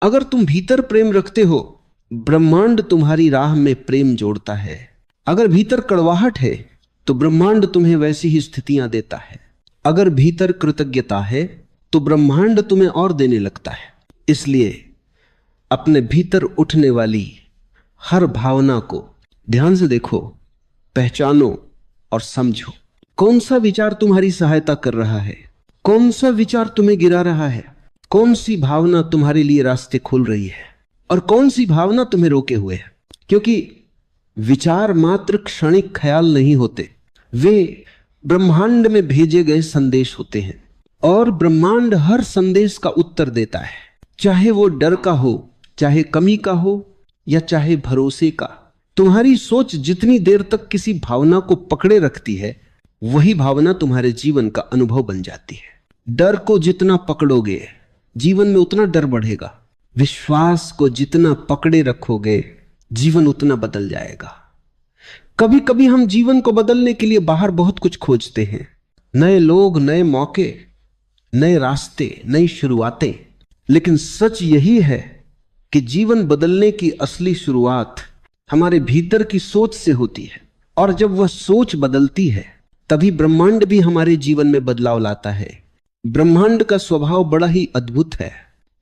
अगर तुम भीतर प्रेम रखते हो, ब्रह्मांड तुम्हारी राह में प्रेम जोड़ता है। अगर भीतर कड़वाहट है तो ब्रह्मांड तुम्हें वैसी ही स्थितियां देता है। अगर भीतर कृतज्ञता है तो ब्रह्मांड तुम्हें और देने लगता है। इसलिए अपने भीतर उठने वाली हर भावना को ध्यान से देखो, पहचानो और समझो। कौन सा विचार तुम्हारी सहायता कर रहा है, कौन सा विचार तुम्हें गिरा रहा है, कौन सी भावना तुम्हारे लिए रास्ते खोल रही है और कौन सी भावना तुम्हें रोके हुए है। क्योंकि विचार मात्र क्षणिक ख्याल नहीं होते, वे ब्रह्मांड में भेजे गए संदेश होते हैं और ब्रह्मांड हर संदेश का उत्तर देता है, चाहे वो डर का हो, चाहे कमी का हो या चाहे भरोसे का। तुम्हारी सोच जितनी देर तक किसी भावना को पकड़े रखती है, वही भावना तुम्हारे जीवन का अनुभव बन जाती है। डर को जितना पकड़ोगे, जीवन में उतना डर बढ़ेगा। विश्वास को जितना पकड़े रखोगे, जीवन उतना बदल जाएगा। कभी कभी हम जीवन को बदलने के लिए बाहर बहुत कुछ खोजते हैं, नए लोग, नए मौके, नए रास्ते, नई शुरुआतें। लेकिन सच यही है कि जीवन बदलने की असली शुरुआत हमारे भीतर की सोच से होती है। और जब वह सोच बदलती है, तभी ब्रह्मांड भी हमारे जीवन में बदलाव लाता है। ब्रह्मांड का स्वभाव बड़ा ही अद्भुत है।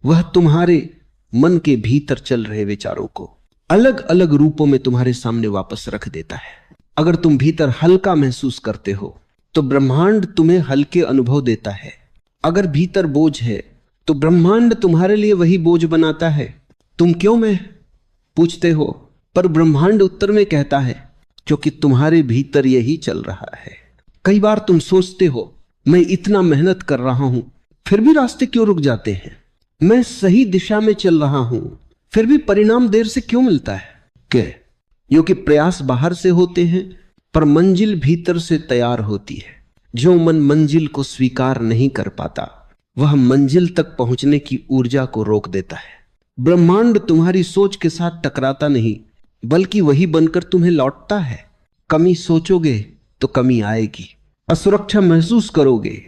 वह तुम्हारे मन के भीतर चल रहे विचारों को अलग अलग रूपों में तुम्हारे सामने वापस रख देता है। अगर तुम भीतर हल्का महसूस करते हो तो ब्रह्मांड तुम्हें हल्के अनुभव देता है। अगर भीतर बोझ है तो ब्रह्मांड तुम्हारे लिए वही बोझ बनाता है। तुम क्यों मैं पूछते हो, पर ब्रह्मांड उत्तर में कहता है क्योंकि तुम्हारे भीतर यही चल रहा है। कई बार तुम सोचते हो, मैं इतना मेहनत कर रहा हूं फिर भी रास्ते क्यों रुक जाते हैं, मैं सही दिशा में चल रहा हूं फिर भी परिणाम देर से क्यों मिलता है। क्योंकि प्रयास बाहर से होते हैं पर मंजिल भीतर से तैयार होती है। जो मन मंजिल को स्वीकार नहीं कर पाता, वह मंजिल तक पहुंचने की ऊर्जा को रोक देता है। ब्रह्मांड तुम्हारी सोच के साथ टकराता नहीं, बल्कि वही बनकर तुम्हें लौटता है। कमी सोचोगे तो कमी आएगी, असुरक्षा महसूस करोगे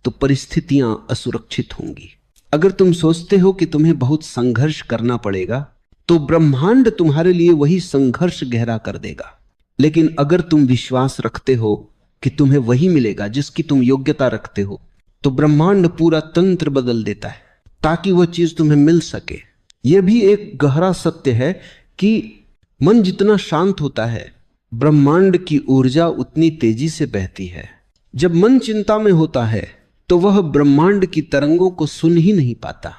तो परिस्थितियां असुरक्षित होंगी। अगर तुम सोचते हो कि तुम्हें बहुत संघर्ष करना पड़ेगा, तो ब्रह्मांड तुम्हारे लिए वही संघर्ष गहरा कर देगा। लेकिन अगर तुम विश्वास रखते हो कि तुम्हें वही मिलेगा जिसकी तुम योग्यता रखते हो, तो ब्रह्मांड पूरा तंत्र बदल देता है ताकि वह चीज तुम्हें मिल सके। यह भी एक गहरा सत्य है कि मन जितना शांत होता है, ब्रह्मांड की ऊर्जा उतनी तेजी से बहती है। जब मन चिंता में होता है तो वह ब्रह्मांड की तरंगों को सुन ही नहीं पाता।